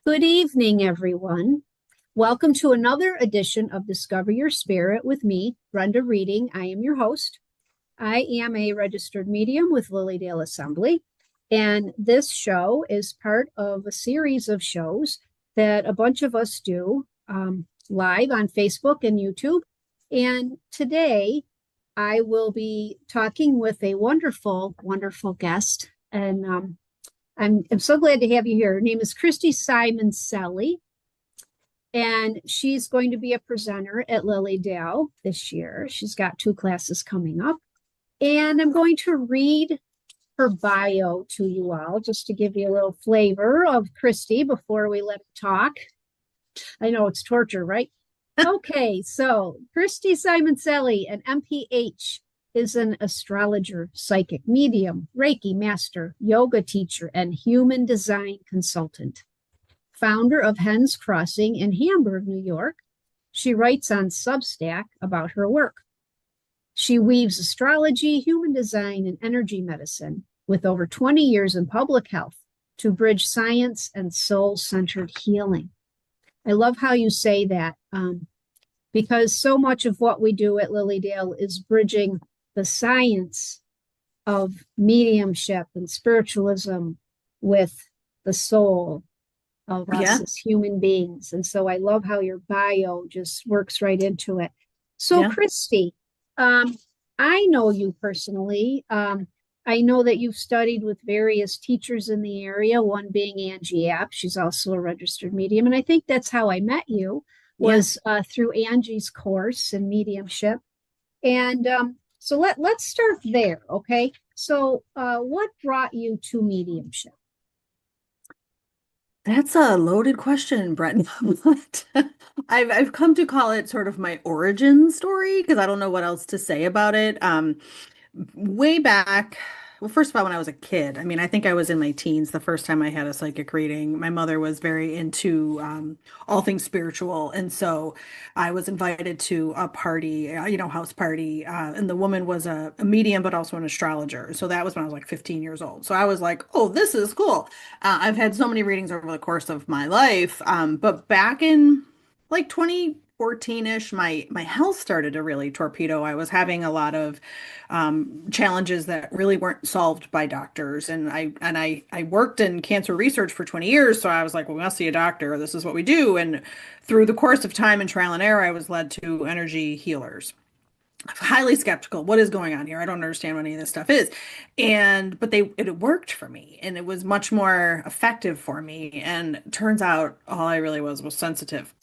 Good evening, everyone. Welcome to another edition of Discover Your Spirit with me, Brenda Reading. I am your host. I am a registered medium with Lilydale Assembly, and this show is part of a series of shows that a bunch of us do live on Facebook and YouTube. And today I will be talking with a wonderful, wonderful guest, and I'm so glad to have you here. Her name is Christy Simoncelli, and she's going to be a presenter at Lilydale this year. She's got two classes coming up, and I'm going to read her bio to you all just to give you a little flavor of Christy before we let her talk. I know it's torture, right? Okay, so Christy Simoncelli, an MPH, is an astrologer, psychic medium, Reiki master, yoga teacher, and human design consultant. Founder of Hens Crossing in Hamburg, New York, she writes on Substack about her work. She weaves astrology, human design, and energy medicine with over 20 years in public health to bridge science and soul-centered healing. I love how you say that because so much of what we do at Lilydale is bridging the science of mediumship and spiritualism with the soul of us as human beings. And so I love how your bio just works right into it. So, Christy, I know you personally. I know that you've studied with various teachers in the area, one being Angie App. She's also a registered medium. And I think that's how I met you, was through Angie's course in mediumship. And so let's start there, okay? So what brought you to mediumship? That's a loaded question, Brett. I've come to call it sort of my origin story because I don't know what else to say about it. Way back, well, first of all, when I was a kid, I mean, I think I was in my teens the first time I had a psychic reading. My mother was very into all things spiritual, and so I was invited to a party, house party, and the woman was a medium, but also an astrologer. So that was when I was like 15 years old. So I was like, oh, this is cool. I've had so many readings over the course of my life, but back in like 2014-ish, my health started to really torpedo. I was having a lot of challenges that really weren't solved by doctors, and I worked in cancer research for 20 years, so I was like, well, we must see a doctor. This is what we do. And through the course of time and trial and error, I was led to energy healers. Highly skeptical. What is going on here? I don't understand what any of this stuff is. But it worked for me, and it was much more effective for me. And turns out all I really was sensitive.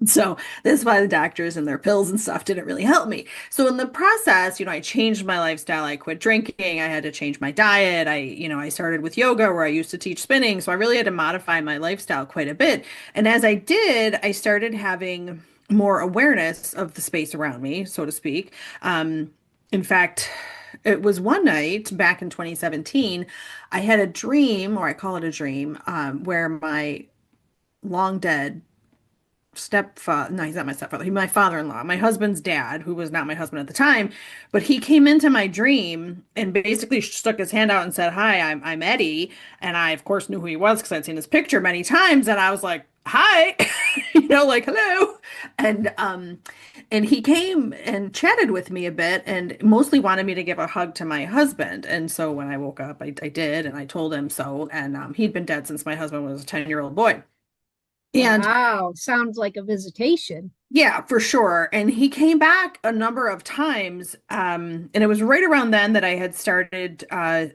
So that's why the doctors and their pills and stuff didn't really help me. So in the process, I changed my lifestyle. I quit drinking. I had to change my diet. I started with yoga where I used to teach spinning. So I really had to modify my lifestyle quite a bit. And as I did, I started having more awareness of the space around me, so to speak. In fact, it was one night back in 2017, I had a dream, or I call it a dream, where my long dead stepfather, no, he's not my stepfather, he's my father-in-law, my husband's dad, who was not my husband at the time, but he came into my dream and basically stuck his hand out and said, hi, I'm Eddie. And I, of course, knew who he was because I'd seen his picture many times. And I was like, hi, like, hello. And he came and chatted with me a bit and mostly wanted me to give a hug to my husband. And so when I woke up, I did, and I told him so. And he'd been dead since my husband was a 10-year-old boy. And Wow, sounds like a visitation. yeah, for sure. And he came back a number of times. And it was right around then that I had started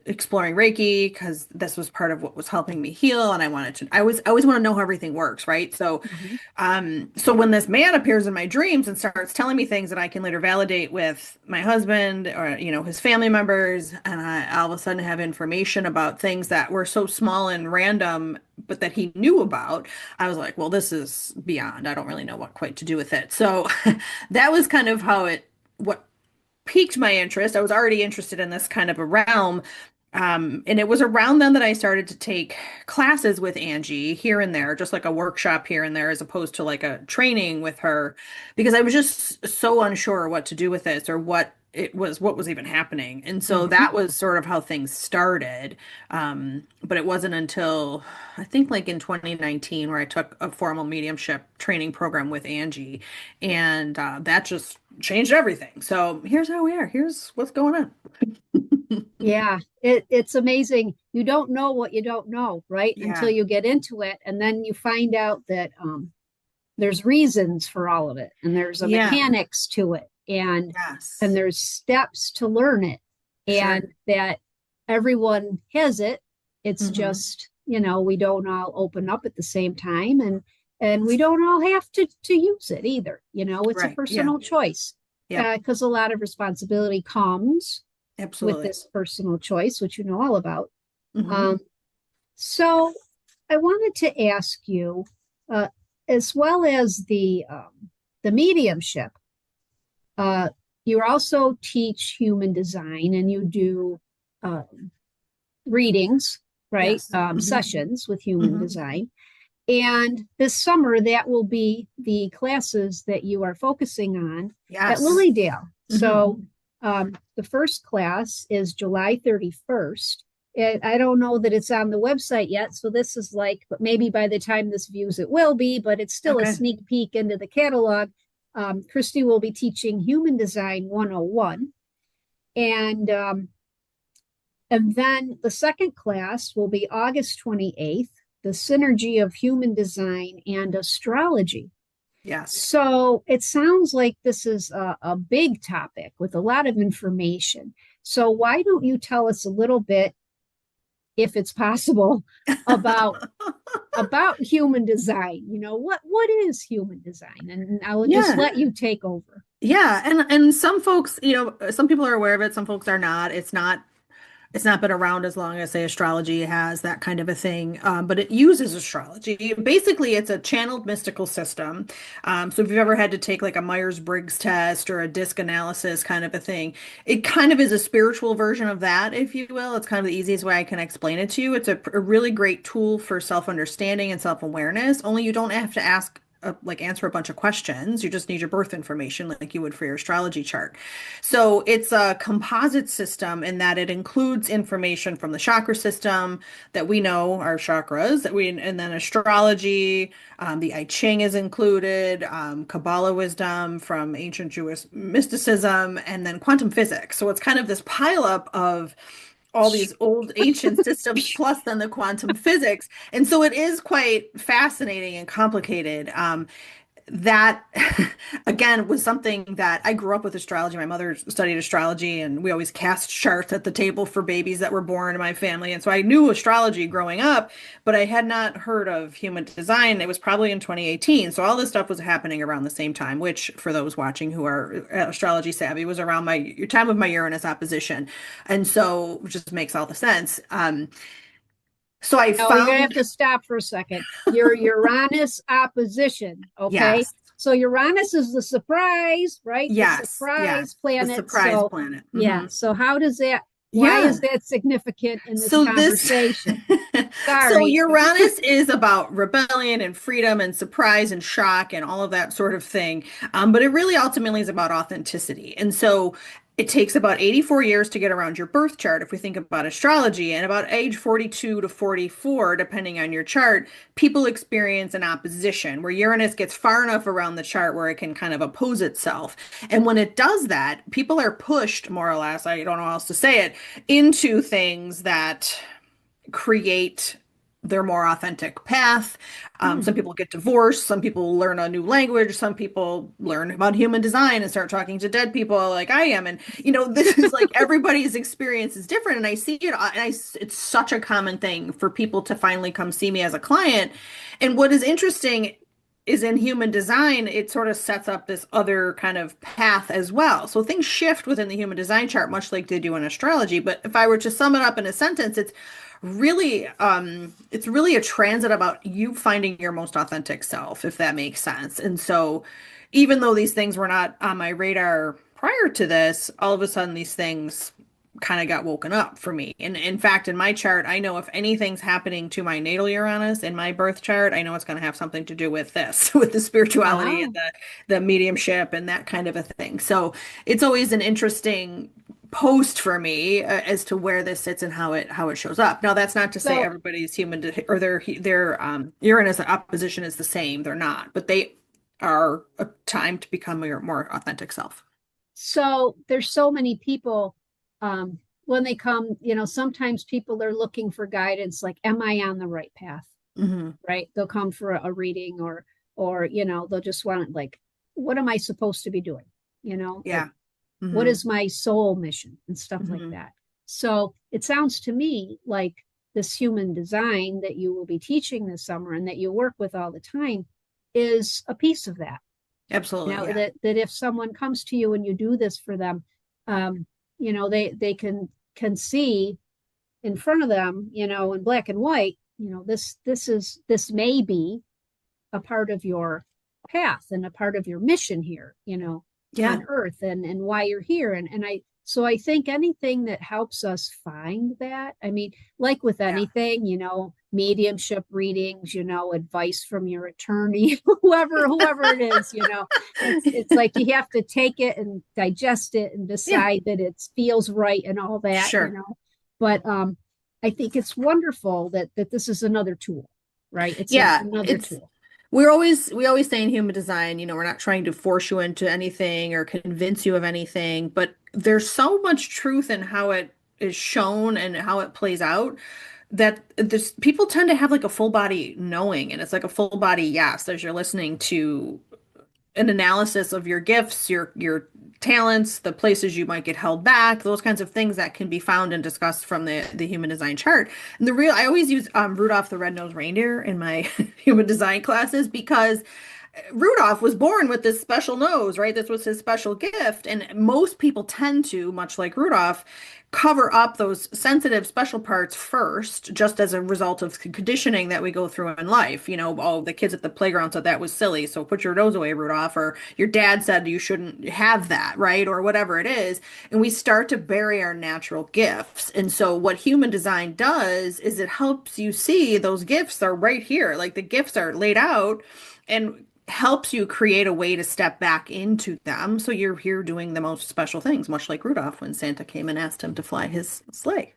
exploring Reiki because this was part of what was helping me heal. And I always want to know how everything works, right? So, Mhm. so when this man appears in my dreams and starts telling me things that I can later validate with my husband or, his family members, and I all of a sudden have information about things that were so small and random, but that he knew about, I was like, well, this is beyond. I don't really know what quite to do with it. So that was kind of what piqued my interest. I was already interested in this kind of a realm. And it was around then that I started to take classes with Angie here and there, just like a workshop here and there, as opposed to like a training with her, because I was just so unsure what to do with this or what it was what was even happening. And so Mhm. that was sort of how things started. But it wasn't until I think like in 2019 where I took a formal mediumship training program with Angie, and that just changed everything. So here's how we are. Here's what's going on. Yeah, it's amazing. You don't know what you don't know, right? Until Yeah. you get into it, and then you find out that there's reasons for all of it, and there's a Yeah. mechanics to it, and Yes. there's steps to learn it, and Sure. that everyone has it. It's Hmm. just, we don't all open up at the same time, and we don't all have to use it either. It's a Right. Yeah. personal choice, Yep. because a lot of responsibility comes with Absolutely. this personal choice, which you know all about. Hmm. Um, so I wanted to ask you, uh, as well as the mediumship, uh, you also teach human design and you do readings, right? Yes. Hmm. Sessions with human Hmm. design. And this summer, that will be the classes that you are focusing on at Yes. Lilydale. Hmm. So the first class is July 31st. I don't know that it's on the website yet. So this is like, but maybe by the time this views, it will be, but it's still a Okay. sneak peek into the catalog. Christy will be teaching Human Design 101. And and then the second class will be August 28th, the synergy of human design and astrology. Yes. So it sounds like this is a big topic with a lot of information. So why don't you tell us a little bit, if it's possible, about human design? What is human design? And I will just Yeah. let you take over. Yeah. And some folks, some people are aware of it, some folks are not. It's not been around as long as, say, astrology has, that kind of a thing. But it uses astrology. Basically, it's a channeled mystical system. So if you've ever had to take like a Myers-Briggs test or a disc analysis kind of a thing, it kind of is a spiritual version of that, if you will. It's kind of the easiest way I can explain it to you. It's a really great tool for self-understanding and self-awareness, only you don't have to answer a bunch of questions. You just need your birth information like you would for your astrology chart. So it's a composite system in that it includes information from the chakra system that we know are chakras and then astrology, the I Ching is included, Kabbalah wisdom from ancient Jewish mysticism, and then quantum physics. So it's kind of this pileup of all these old ancient systems plus then the quantum physics. And so it is quite fascinating and complicated. That again was something that I grew up with astrology. My mother studied astrology, and we always cast charts at the table for babies that were born in my family. And so I knew astrology growing up, but I had not heard of human design. It was probably in 2018. So all this stuff was happening around the same time, which for those watching who are astrology savvy was around my time of my Uranus opposition. And so it just makes all the sense. So I No, you're gonna have found, to stop for a second. Your Uranus opposition, okay? yes, So Uranus is the surprise, right? The yes, surprise the planet. surprise So planet. yeah, so why is Yeah. that significant in this So this conversation? so Sorry. Uranus is about rebellion and freedom and surprise and shock and all of that sort of thing. But it really ultimately is about authenticity. And so it takes about 84 years to get around your birth chart if we think about astrology. And about age 42 to 44, depending on your chart, people experience an opposition where Uranus gets far enough around the chart where it can kind of oppose itself. And when it does that, people are pushed, more or less, I don't know how else to say it, into things that create their more authentic path. Hmm. Some people get divorced. Some people learn a new language. Some people learn about human design and start talking to dead people like I am. And, this is like everybody's experience is different. And I see it, it's such a common thing for people to finally come see me as a client. And what is interesting is in human design, it sort of sets up this other kind of path as well. So things shift within the human design chart, much like they do in astrology. But if I were to sum it up in a sentence, it's really a transit about you finding your most authentic self, if that makes sense. And so even though these things were not on my radar prior to this, all of a sudden these things kind of got woken up for me. And in fact, in my chart, I know if anything's happening to my natal Uranus in my birth chart, I know it's going to have something to do with this, with the spirituality and Wow. the mediumship and that kind of a thing. So it's always an interesting post for me as to where this sits and how it shows up. Now, that's not to say So, everybody's or their Uranus opposition is the same. They're not, but they are a time to become your more authentic self. so there's so many people, when they come, sometimes people are looking for guidance, like, am I on the right path? Hmm. Right? They'll come for a reading, or they'll just want, like, what am I supposed to be doing? Like, Yeah. what Hmm. is my soul mission and stuff like Hmm. that. So it sounds to me like this human design that you will be teaching this summer and that you work with all the time is a piece of that. Absolutely. Yeah. That if someone comes to you and you do this for them, um, they can see in front of them, in black and white, this may be a part of your path and a part of your mission here, Yeah. on earth, and why you're here. And I think anything that helps us find that, I mean, like with Yeah. anything, mediumship readings, advice from your attorney, whoever it is, it's like you have to take it and digest it and Yeah. decide that it feels right and all that, Sure. but I think it's wonderful that this is another tool, right? It's Yeah. another It's tool. we always say in human design, we're not trying to force you into anything or convince you of anything, but there's so much truth in how it is shown and how it plays out that this people tend to have like a full body knowing, and it's like a full body yes as you're listening to an analysis of your gifts, your talents, the places you might get held back, those kinds of things that can be found and discussed from the human design chart. And I always use Rudolph the Red-Nosed Reindeer in my human design classes because Rudolph was born with this special nose, right? This was his special gift. And most people tend to, much like Rudolph, cover up those sensitive special parts first, just as a result of conditioning that we go through in life. Oh, the kids at the playground said that was silly, so put your nose away, Rudolph, or your dad said you shouldn't have that, right? Or whatever it is. And we start to bury our natural gifts. And so what human design does is it helps you see those gifts are right here. Like the gifts are laid out and helps you create a way to step back into them. So you're here doing the most special things, much like Rudolph when Santa came and asked him to fly his sleigh.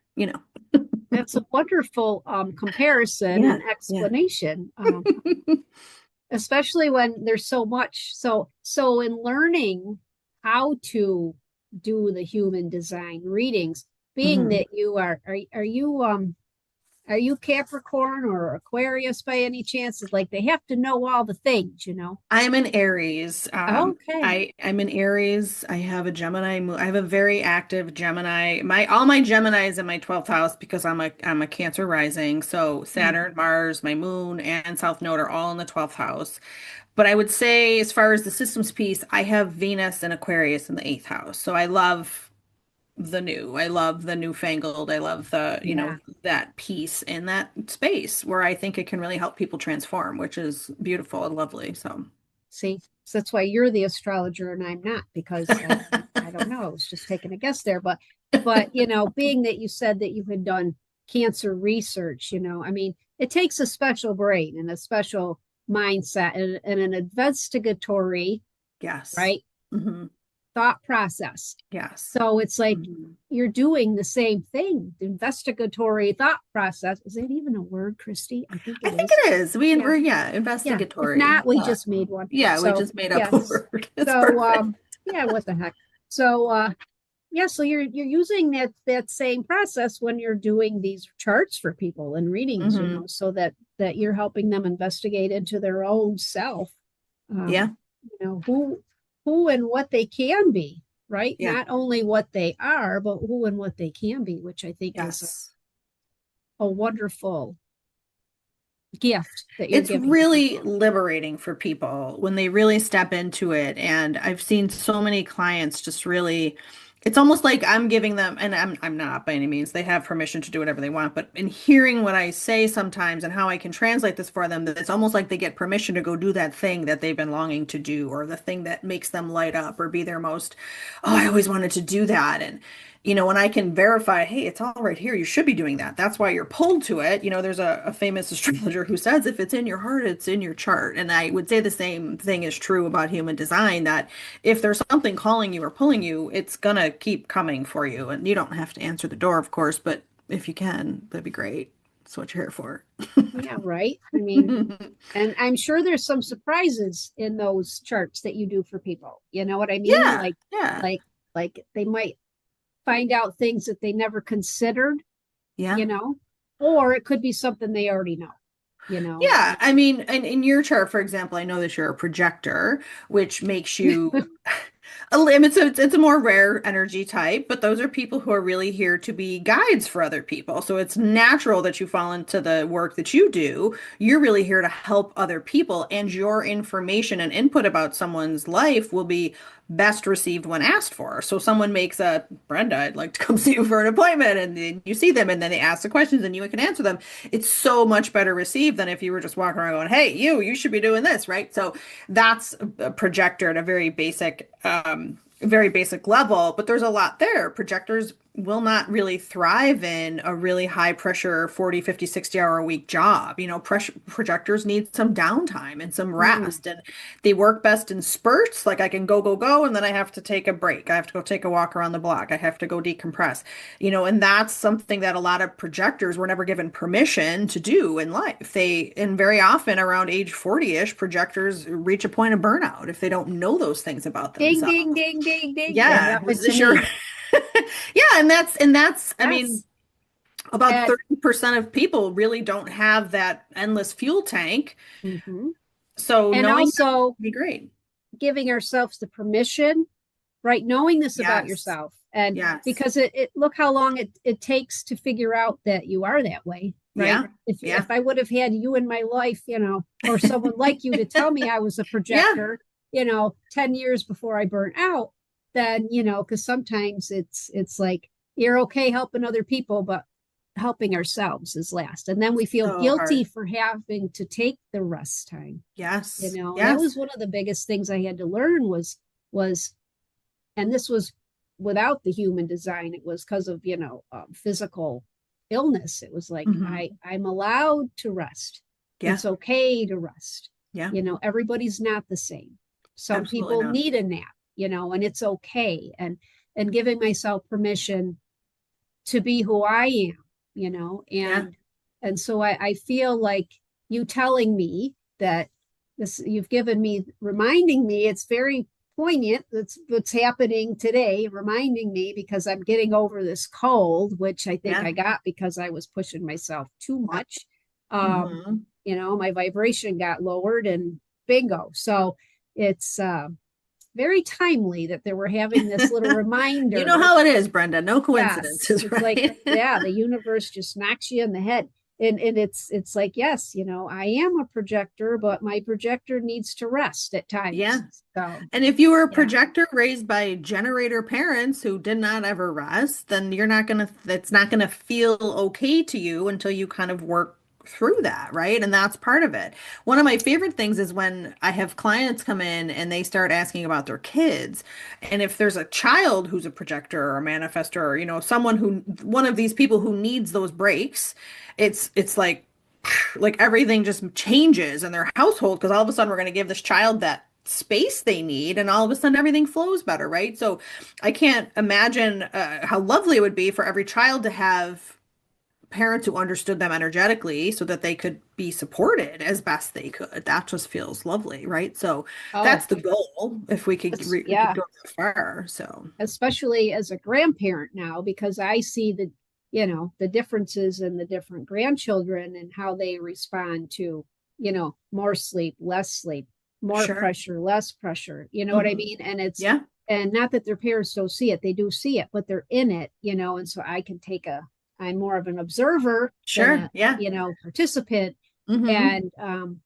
That's a wonderful comparison Yeah, and yeah. explanation, especially when there's so much. So in learning how to do the human design readings, being Hmm. that you are you Capricorn or Aquarius by any chance? It's like they have to know all the things. I am an Aries. Okay. I'm an Aries. I have a Gemini moon. I have a very active Gemini. All my Gemini is in my 12th house because I'm a Cancer rising. So Hmm. Saturn, Mars, my moon, and South Node are all in the 12th house. But I would say, as far as the systems piece, I have Venus and Aquarius in the eighth house. So I love the new. I love the newfangled. I love Yeah. that piece in that space where I think it can really help people transform, which is beautiful and lovely. So, See, so that's why you're the astrologer and I'm not, because I don't know. I was just taking a guess there, but being that you said that you had done cancer research, I mean, it takes a special brain and a special mindset and an investigatory, yes. right, Hmm. thought process. Yes. So it's like Hmm. you're doing the same thing. The investigatory thought process. Is that even a word, Christy? I think I it think is. it is. Yeah. We're yeah, Yeah. If investigatory. not, we just made one. Yeah, we So just made up a yes. word. It's So perfect. yeah, what the heck. So yeah, so you're using that same process when you're doing these charts for people and readings, Hmm. so that you're helping them investigate into their own self, Yeah. who and what they can be, right? Yeah. Not only what they are, but who and what they can be, which I think is Yes. a wonderful gift that you're It's giving to really people. liberating for people when they really step into it. And I've seen so many clients just really, it's almost like I'm giving them, and I'm not by any means, they have permission to do whatever they want, but in hearing what I say sometimes and how I can translate this for them, that it's almost like they get permission to go do that thing that they've been longing to do, or the thing that makes them light up or be their most, oh, I always wanted to do that. and I can verify, hey, it's all right here. You should be doing that. That's why you're pulled to it. There's a famous astrologer who says if it's in your heart, it's in your chart. And I would say the same thing is true about human design, that if there's something calling you or pulling you, it's gonna keep coming for you. And you don't have to answer the door, of course, but if you can, that'd be great. That's what you're here for. Yeah, right. I mean, and I'm sure there's some surprises in those charts that you do for people. You know what I mean? Yeah, yeah, Like, like they might find out things that they never considered, yeah. or it could be something they already know. Yeah, I mean, in your chart, for example, I know that you're a projector, which makes you a limit. So it's a more rare energy type, but those are people who are really here to be guides for other people. So it's natural that you fall into the work that you do. You're really here to help other people, and your information and input about someone's life will be best received when asked for. So someone makes a Brenda, I'd like to come see you for an appointment, and then you see them, and then they ask the questions, and you can answer them. It's so much better received than if you were just walking around going, "Hey, you should be doing this," right? So that's a projector at a very basic level, but there's a lot there. Projectors will not really thrive in a really high pressure 40, 50, 60 hour a week job. Projectors need some downtime and some Mm. rest, and they work best in spurts. Like I can go, go, go, and then I have to take a break. I have to go take a walk around the block. I have to go decompress, and that's something that a lot of projectors were never given permission to do in life. And very often around age 40-ish, projectors reach a point of burnout if they don't know those things about Ding, themselves. ding, ding, ding, ding. That Yeah, happened is to this your me. Yeah, and that's I mean Yes. about And 30% of people really don't have that endless fuel tank. mhm. So And knowing that also would be great. giving ourselves the permission, right? Knowing this about Yes. yourself. And Yes. because it look how long it takes to figure out that you are that way, right? Yeah. If Yeah. I would have had you in my life, or someone like you to tell me I was a Yeah. projector, 10 years before I burn out, then, because sometimes it's like you're okay helping other people, but helping ourselves is last. And then we feel So guilty hard. for having to take the rest time. Yes. That Yes. was one of the biggest things I had to learn was and this was without the human design. It was because of physical illness. It was like Hmm. I'm allowed to rest. Yeah. It's okay to rest. Yeah. Everybody's not the same. Some Absolutely people not. need a nap, and it's okay. And giving myself permission to be who I am, Yeah. and so I feel like you telling me that this you've given me, reminding me, it's very poignant. That's what's happening today, reminding me because I'm getting over this cold, which I think Yeah. I got because I was pushing myself too much. Um, Hmm. my vibration got lowered and bingo. So it's very timely that they were having this little You know reminder. how it is, Brenda. No Yes, coincidences, it's like, right? yeah, the universe just knocks you in the head. And it's like, yes, I am a projector, but my projector needs to rest at Yeah. times. So And if you were a yeah, projector raised by generator parents who did not ever rest, then it's not gonna feel okay to you until you kind of work through that, right? And that's part of it. One of my favorite things is when I have clients come in and they start asking about their kids. And if there's a child who's a projector or a manifestor, or, one of these people who needs those breaks, it's like everything just changes in their household because all of a sudden we're going to give this child that space they need, and all of a sudden everything flows better, right? So I can't imagine how lovely it would be for every child to have parents who understood them energetically so that they could be supported as best they could. That just feels lovely, right? So oh, that's the goal if we could yeah, go that far. So especially as a grandparent now, because I see the differences in the different grandchildren and how they respond to, more sleep, less sleep, more sure. pressure, less pressure. You know what I Hmm. mean? And not that their parents don't see it, they do see it, but they're in it, and so I'm more of an observer than Sure. a, Yeah. participant. Hmm. And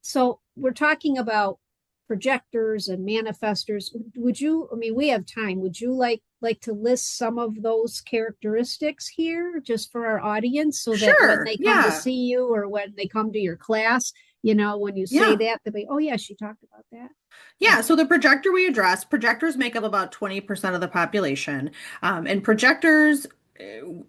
so we're talking about projectors and manifestors. I mean, we have time. Would you like to list some of those characteristics here just for our audience so that when Sure. they come to Yeah. see you or when they come to your class, when you say Yeah. that, they'll be, oh yeah, she talked about that. Yeah, so the projector we addressed, projectors make up about 20% of the population. And projectors,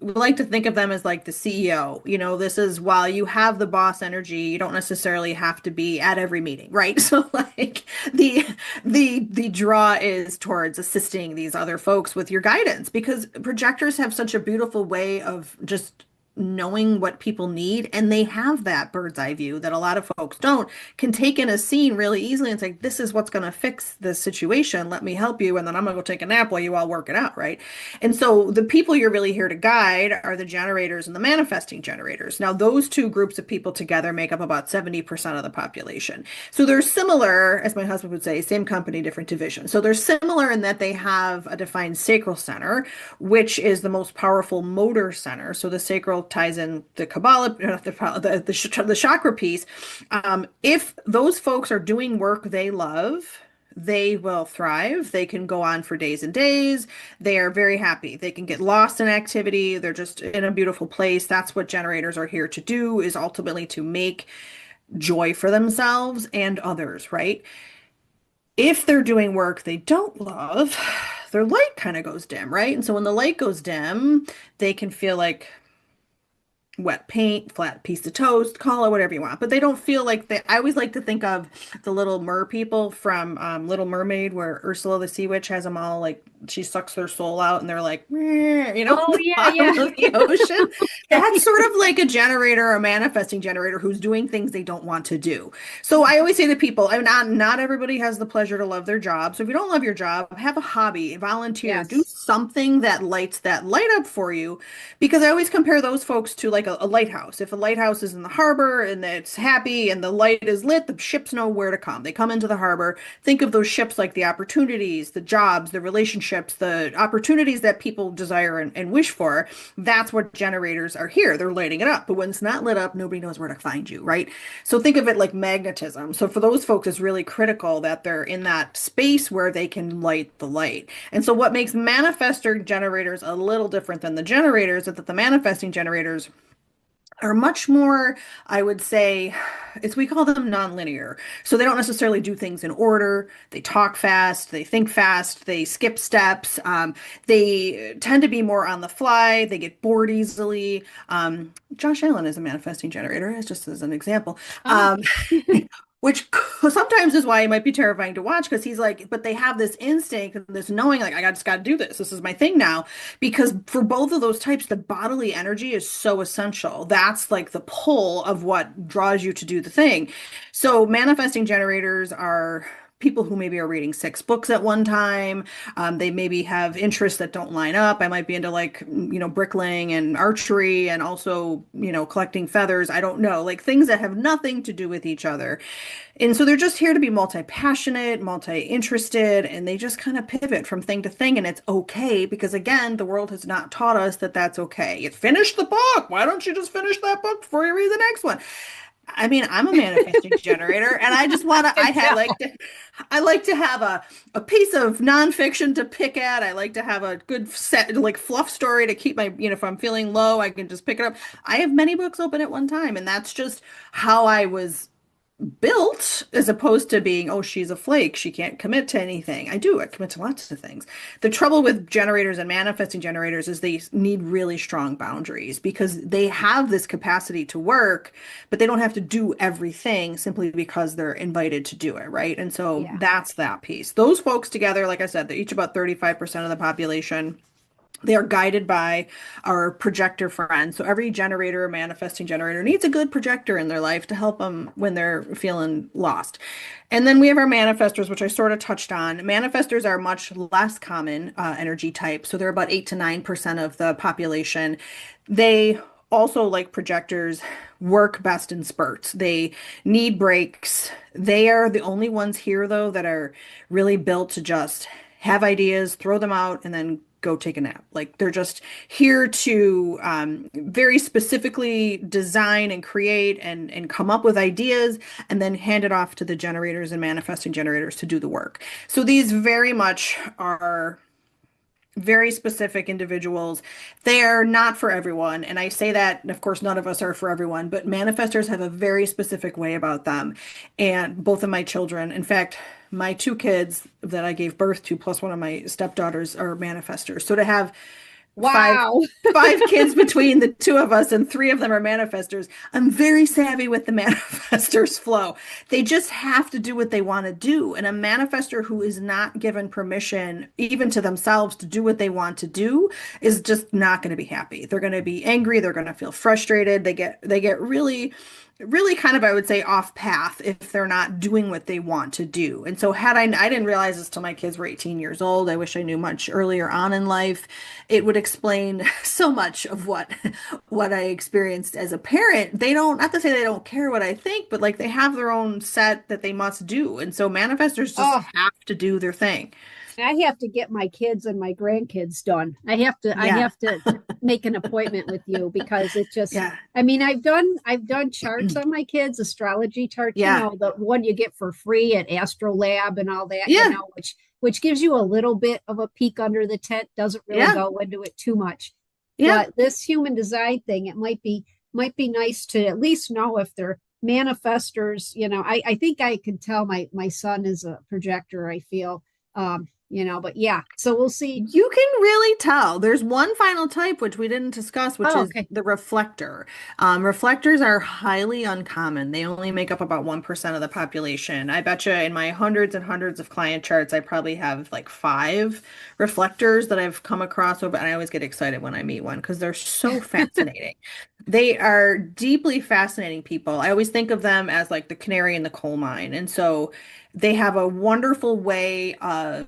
we like to think of them as like the CEO. You know, this is while you have the boss energy, you don't necessarily have to be at every meeting, right? So like the the draw is towards assisting these other folks with your guidance because projectors have such a beautiful way of just knowing what people need, and they have that bird's eye view that a lot of folks don't, can take in a scene really easily and say, this is what's going to fix this situation, let me help you, and then I'm going to go take a nap while you all work it out, right? And so the people you're really here to guide are the generators and the manifesting generators. Now those two groups of people together make up about 70% of the population. So they're similar, as my husband would say, same company, different division. So they're similar in that they have a defined sacral center, which is the most powerful motor center. So the sacral ties in the Kabbalah, the chakra piece. If those folks are doing work they love, they will thrive. They can go on for days and days. They are very happy. They can get lost in activity. They're just in a beautiful place. That's what generators are here to do, is ultimately to make joy for themselves and others, right? If they're doing work they don't love, their light kind of goes dim, right? And so when the light goes dim, they can feel like wet paint, flat piece of toast, call it whatever you want. But they don't feel like they, I always like to think of the little mer people from Little Mermaid, where Ursula the Sea Witch has them all like, she sucks their soul out and they're like, "Meh," you know, Oh, the yeah, bottom yeah. of the ocean. That's sort of like a generator, a manifesting generator who's doing things they don't want to do. So I always say to people, I'm not everybody has the pleasure to love their job. So if you don't love your job, have a hobby, volunteer, do Yes. something that lights that light up for you. Because I always compare those folks to like a lighthouse. If a lighthouse is in the harbor and it's happy and the light is lit, the ships know where to come. They come into the harbor. Think of those ships like the opportunities, the jobs, the relationships, the opportunities that people desire and wish for. That's what generators are here. They're lighting it up. But when it's not lit up, nobody knows where to find you, right? So think of it like magnetism. So for those folks, it's really critical that they're in that space where they can light the light. And so what makes manifestor generators a little different than the generators is that the manifesting generators are much more, I would say, it's we call them nonlinear. So they don't necessarily do things in order. They talk fast, they think fast, they skip steps. They tend to be more on the fly. They get bored easily. Josh Allen is a manifesting generator, just as an example. Oh, Which sometimes is why it might be terrifying to watch because he's like, but they have this instinct and this knowing, like, just got to do this. This is my thing now. Because for both of those types, the bodily energy is so essential. That's like the pull of what draws you to do the thing. So manifesting generators are people who maybe are reading 6 books at one time. They maybe have interests that don't line up. I might be into like, bricklaying and archery and also, collecting feathers. I don't know, like things that have nothing to do with each other. And so they're just here to be multi-passionate, multi-interested, and they just kind of pivot from thing to thing. And it's okay because, again, the world has not taught us that that's okay. You finished the book. Why don't you just finish that book before you read the next one? I mean, I'm a manifesting generator, and I just want to. I know. I like to have a piece of nonfiction to pick at. I like to have a good set, like fluff story to keep my, if I'm feeling low, I can just pick it up. I have many books open at one time, and that's just how I was built as opposed to being, oh, she's a flake. She can't commit to anything. I do. I commit to lots of things. The trouble with generators and manifesting generators is they need really strong boundaries because they have this capacity to work, but they don't have to do everything simply because they're invited to do it, right? And so Yeah. that's that piece. Those folks together, like I said, they're each about 35% of the population. They are guided by our projector friends. So every generator, manifesting generator, needs a good projector in their life to help them when they're feeling lost. And then we have our manifestors, which I sort of touched on. Manifestors are much less common energy type. So they're about 8 to 9% of the population. They also, like projectors, work best in spurts. They need breaks. They are the only ones here, though, that are really built to just have ideas, throw them out, and then go take a nap. Like they're just here to very specifically design and create and come up with ideas and then hand it off to the generators and manifesting generators to do the work. So these very much are very specific individuals. They are not for everyone. And I say that, and of course, none of us are for everyone, but manifestors have a very specific way about them. And both of my children, in fact, my two kids that I gave birth to, plus one of my stepdaughters, are manifestors. So to have five Wow. five kids between the two of us and three of them are manifestors. I'm very savvy with the manifestors flow. They just have to do what they want to do. And a manifestor who is not given permission, even to themselves, to do what they want to do is just not going to be happy. They're going to be angry. They're going to feel frustrated. They get really kind of, I would say, off path if they're not doing what they want to do. And so I didn't realize this till my kids were 18 years old. I wish I knew much earlier on in life. It would explain so much of what I experienced as a parent. They don't, not to say they don't care what I think, but like they have their own set that they must do. And so manifestors just Oh, have to do their thing. I have to get my kids and my grandkids done. I Yeah. have to make an appointment with you because it just, Yeah. I mean, I've done charts on my kids, astrology charts, Yeah. the one you get for free at Astrolab and all that, Yeah. which gives you a little bit of a peek under the tent, doesn't really Yeah. go into it too much. Yeah. But this human design thing, it might be nice to at least know if they're manifestors. I think I can tell my son is a projector, I feel. But yeah, so we'll see. You can really tell. There's one final type which we didn't discuss, which Oh, is okay. the reflector. Reflectors are highly uncommon. They only make up about 1% of the population. I bet you in my hundreds and hundreds of client charts, I probably have like five reflectors that I've come across over, and I always get excited when I meet one because they're so fascinating. They are deeply fascinating people. I always think of them as like the canary in the coal mine. And so they have a wonderful way of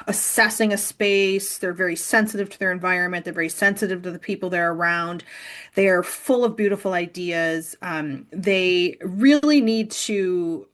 assessing a space. They're very sensitive to their environment. They're very sensitive to the people they're around. They are full of beautiful ideas. They really need to,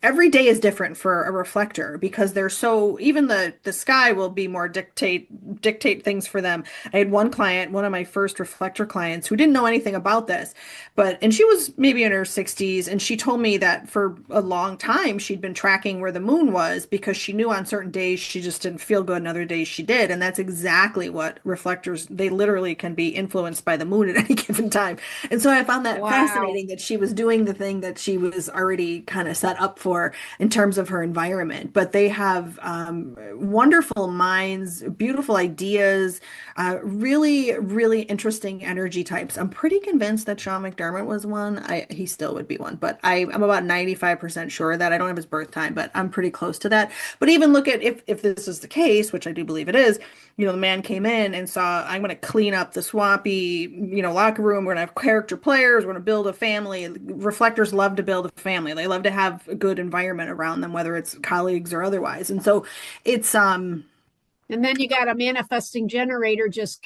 every day is different for a reflector because they're so, even the sky will be more dictate things for them. I had one client, one of my first reflector clients, who didn't know anything about this, and she was maybe in her 60s, and she told me that for a long time she'd been tracking where the moon was because she knew on certain days she just didn't feel good and other days she did. And that's exactly what reflectors, they literally can be influenced by the moon at any given time. And so I found that Wow. fascinating that she was doing the thing that she was already kind of set up for in terms of her environment. But they have wonderful minds, beautiful ideas, really, really interesting energy types. I'm pretty convinced that Sean McDermott was one. He still would be one, but I'm about 95% sure that I don't have his birth time, but I'm pretty close to that. But even look at if this is the case, which I do believe it is, the man came in and saw, I'm going to clean up the swampy, locker room. We're going to have character players. We're going to build a family. Reflectors love to build a family. They love to have a good environment around them, whether it's colleagues or otherwise. And so it's, And then you got a manifesting generator just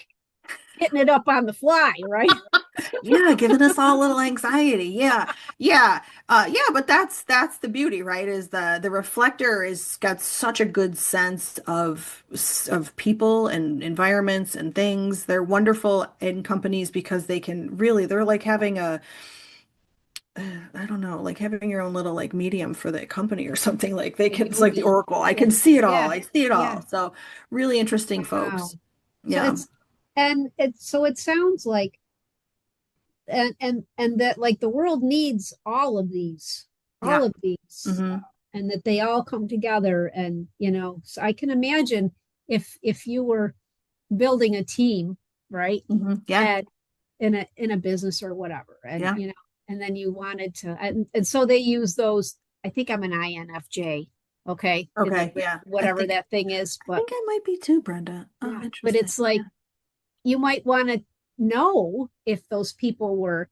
hitting it up on the fly, right? yeah, giving us all a little anxiety. Yeah. Yeah. Yeah, but that's the beauty, right? Is the reflector is got such a good sense of people and environments and things. They're wonderful in companies because they're like having I don't know, like having your own little like medium for the company or something. Like it's like the Maybe. Oracle. I Yeah. can see it all. Yeah. I see it Yeah. all. So really interesting Wow. folks. So Yeah. it sounds like and that like the world needs all Yeah. of these, Hmm. and that they all come together. And so I can imagine if you were building a team, right? Hmm. Yeah. And in a business or whatever, and Yeah. and then you wanted to, and so they use those. I think I'm an INFJ, okay, in the Okay. Yeah. whatever that thing is, I but think I might be too, Brenda. Oh, yeah, but interesting. it's like you might want to know if those people were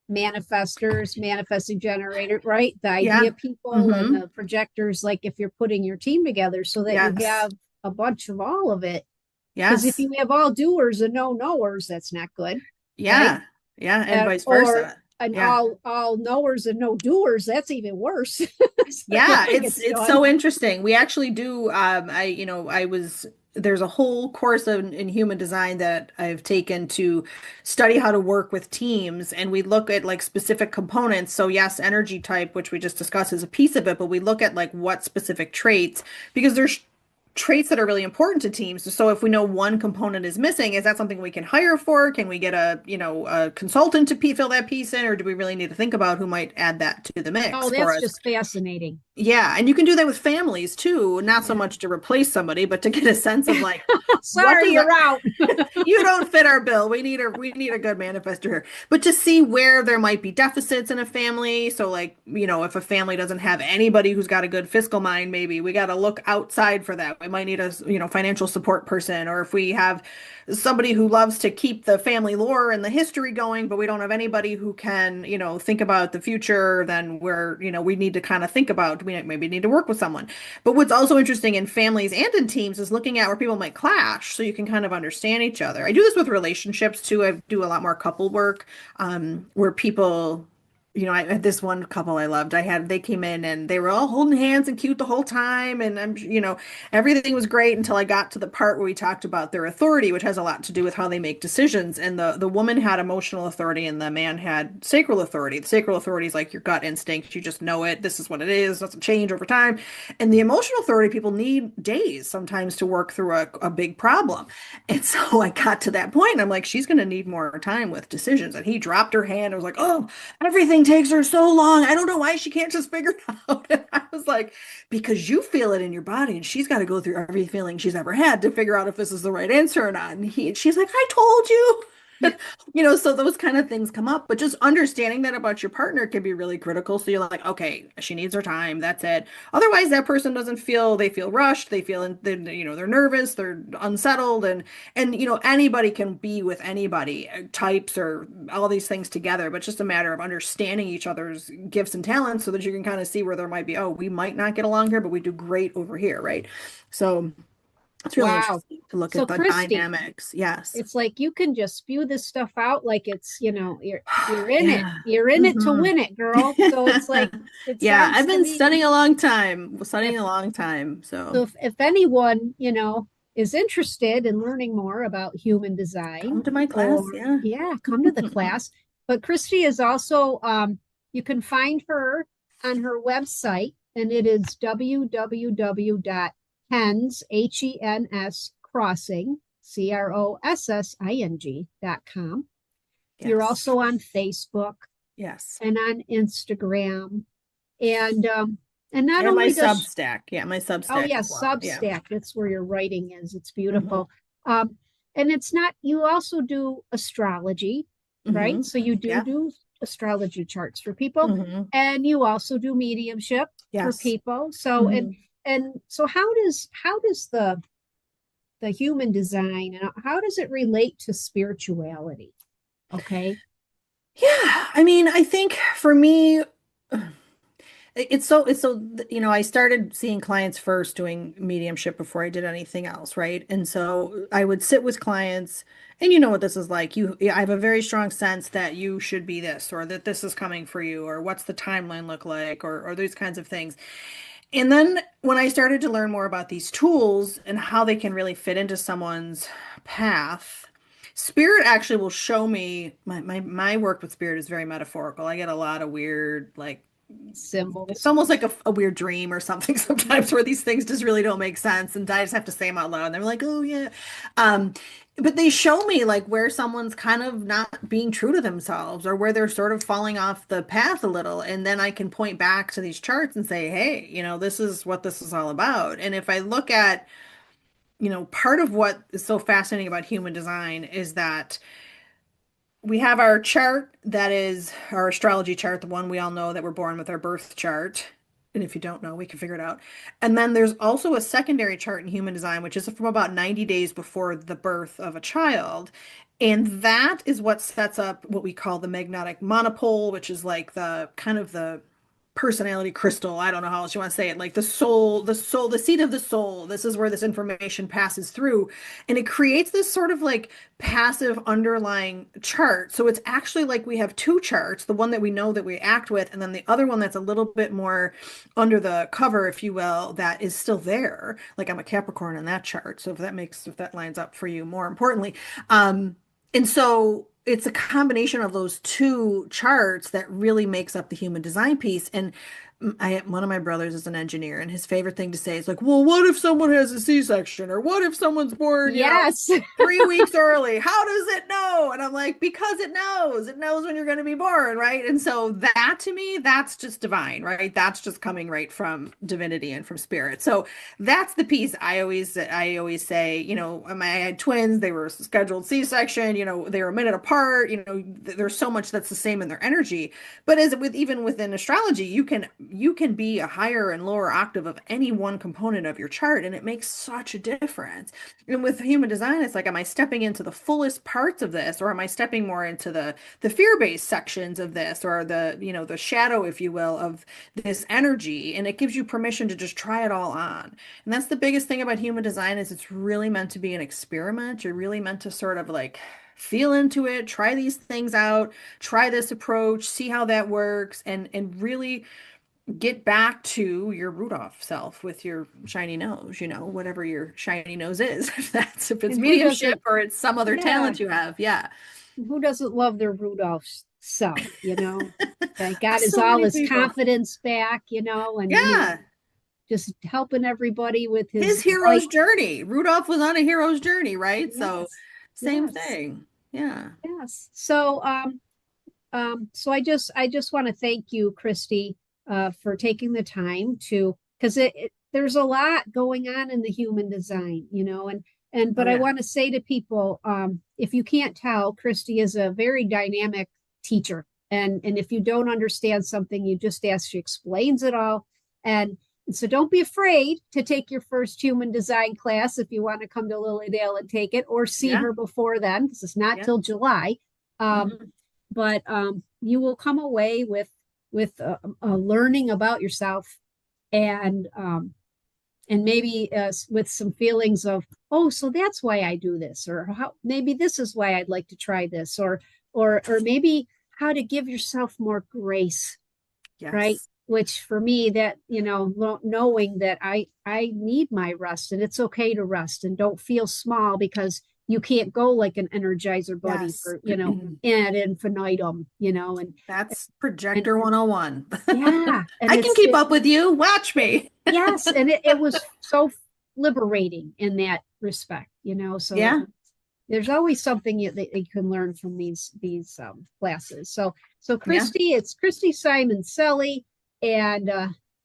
manifestors, manifesting generator, right? The Yeah. idea people and Hmm. the projectors, like if you're putting your team together so that you Yes. have a bunch of all of it. Because if Yes. you have all doers and no knowers, that's not good, right? Yeah. Yeah. And vice Or versa. an Yeah. all knowers and no doers, that's even worse. So Yeah. nothing It's gets it's done. so interesting. We actually do I was there's a whole course in human design that I've taken to study how to work with teams, and we look at like specific components. So yes, energy type, which we just discussed, is a piece of it, but we look at like what specific traits, because there's traits that are really important to teams. So if we know one component is missing, is that something we can hire for? Can we get a consultant to fill that piece in, or do we really need to think about who might add that to the Oh, mix for that's us? just fascinating. Yeah, and you can do that with families too, not so much to replace somebody, but to get a sense of like, what Sorry, does you're out. you don't fit our bill. We need a good manifester here. But to see where there might be deficits in a family. So like, if a family doesn't have anybody who's got a good fiscal mind, maybe we got to look outside for that. We might need a, financial support person, or if we have somebody who loves to keep the family lore and the history going, but we don't have anybody who can, think about the future, then we need to kind of think about, we maybe need to work with someone. But what's also interesting in families and in teams is looking at where people might clash so you can kind of understand each other. I do this with relationships too. I do a lot more couple work, where people, I had this one couple I loved. They came in and they were all holding hands and cute the whole time. And everything was great until I got to the part where we talked about their authority, which has a lot to do with how they make decisions. And the woman had emotional authority and the man had sacral authority. The sacral authority is like your gut instinct. You just know it. This is what it is. It doesn't change over time. And the emotional authority, people need days sometimes to work through a big problem. And so I got to that point and I'm like, she's going to need more time with decisions. And he dropped her hand. I was like, oh, everything takes her so long. I don't know why she can't just figure it out. And I was like, because you feel it in your body and she's got to go through every feeling she's ever had to figure out if this is the right answer or not. And she's like, I told you. So those kind of things come up, but just understanding that about your partner can be really critical. So you're like, okay, she needs her time. That's it. Otherwise, that person doesn't they feel rushed. They feel, they're nervous, they're unsettled. And anybody can be with anybody, types or all these things together, but it's just a matter of understanding each other's gifts and talents so that you can kind of see where there might be, oh, we might not get along here, but we do great over here. Right. So it's really Wow. interesting to look So, at the Christy, dynamics. Yes. it's like you can just spew this stuff out like it's, you're in it. Yeah. You're in it to Hmm. win it, girl. So it's like it Yeah, sounds I've to been me studying if a long time. So if anyone, is interested in learning more about human design come to my class. or Yeah. yeah, come to the class. But Christy is also you can find her on her website and it is www.hens, Hens crossing, CROSSING.com. You're Yes. also on Facebook Yes. and on Instagram. And not And my only does Substack. Yeah, my oh Substack as yes, well. Yeah. Substack, that's where your writing is. It's Hmm. beautiful. And it's not, you also do astrology, right? Hmm. So you Yeah. do astrology charts for people, Hmm. and you also do mediumship for Yes. people. So Hmm. and so how does the human design and how does it relate to spirituality? Okay. Yeah. I mean, I think for me, it's so I started seeing clients first doing mediumship before I did anything else, right? And so I would sit with clients and you know what this is like. I have a very strong sense that you should be this or that this is coming for you or what's the timeline look like or these kinds of things. And then when I started to learn more about these tools and how they can really fit into someone's path, spirit actually will show me my work with spirit is very metaphorical. I get a lot of weird like it's Symbols. almost like a weird dream or something sometimes where these things just really don't make sense and I just have to say them out loud and they're like, oh yeah. Um, but they show me like where someone's kind of not being true to themselves or where they're sort of falling off the path a little. And then I can point back to these charts and say, hey, this is what this is all about. And if I look at, part of what is so fascinating about human design is that we have our chart that is our astrology chart, the one we all know that we're born with our birth chart. And if you don't know, we can figure it out. And then there's also a secondary chart in human design, which is from about 90 days before the birth of a child. And that is what sets up what we call the magnetic monopole, which is like the kind of the personality crystal. I don't know how else you want to say it. Like the soul, the seat of the soul. This is where this information passes through. And it creates this sort of like passive underlying chart. So it's actually like we have two charts, the one that we know that we act with, and then the other one that's a little bit more under the cover, if you will, that is still there. Like I'm a Capricorn in that chart. So if that lines up for you, more importantly. And so it's a combination of those two charts that really makes up the human design piece. And One of my brothers is an engineer, and his favorite thing to say is like, well, what if someone has a C-section, or what if someone's born, Yes. 3 weeks early? How does it know? And I'm like, because it knows. It knows when you're going to be born, right? And so that to me, that's just divine, right? That's just coming right from divinity and from spirit. So that's the piece I always say, I had twins, they were scheduled C-section, they were a minute apart, there's so much that's the same in their energy. But even within astrology, you can be a higher and lower octave of any one component of your chart, and it makes such a difference. And with human design, it's like, am I stepping into the fullest parts of this, or am I stepping more into the fear-based sections of this, or the shadow, if you will, of this energy? And it gives you permission to just try it all on. And that's the biggest thing about human design, is it's really meant to be an experiment. You're really meant to sort of like feel into it, try these things out, try this approach, see how that works, and really get back to your Rudolph self with your shiny nose, whatever your shiny nose is. If it's And who mediumship doesn't, or it's some other yeah, talent you have. Yeah. who doesn't love their Rudolph self, That got his So all many his people. confidence back, and he was Yeah. just helping everybody with His his hero's light. journey. Rudolph was on a hero's journey, right? So Yes. same Yes. thing. Yeah. Yes. So I just want to thank you, Christy, for taking the time to, because there's a lot going on in the human design, Oh but I yeah. want to say to people, if you can't tell, Christy is a very dynamic teacher, and if you don't understand something, you just ask, she explains it all, and so don't be afraid to take your first human design class if you want to come to Lilydale and take it, or see Yeah. her before then, because it's not Yeah. till July. Mhm. But you will come away with a learning about yourself, and maybe with some feelings of, oh, so that's why I do this, or how maybe this is why I'd like to try this, or maybe how to give yourself more grace, right? Yes. Which for me, that knowing that I need my rest, and it's okay to rest, and don't feel small because you can't go like an Energizer Buddy Yes. for ad infinitum, That's and Projector 101. yeah, and I can keep up with you. Watch me. yes, and it was so liberating in that respect, so Yeah. there's always something that you can learn from these classes. So Yeah. Christy, it's Christy Simoncelli, and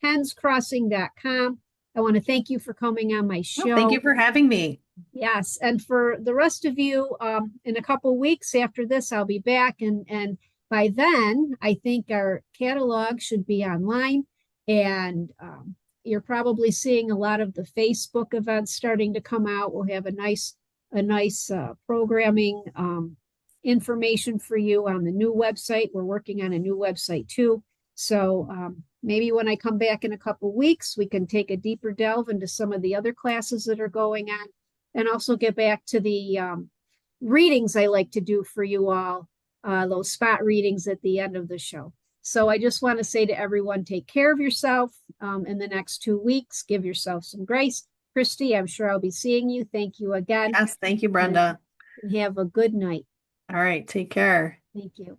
henscrossing.com. I want to thank you for coming on my Well, thank you show. for having me. Yes, and for the rest of you, in a couple weeks after this, I'll be back, and by then, I think our catalog should be online, and you're probably seeing a lot of the Facebook events starting to come out. We'll have a nice programming information for you on the new website. We're working on a new website too, so maybe when I come back in a couple weeks, we can take a deeper delve into some of the other classes that are going on, and also get back to the readings I like to do for you all, those spot readings at the end of the show. So I just want to say to everyone, take care of yourself in the next 2 weeks. Give yourself some grace. Christy, I'm sure I'll be seeing you. Thank you again, Yes. Thank you, and Brenda. have a good night. All right. Take care. Thank you.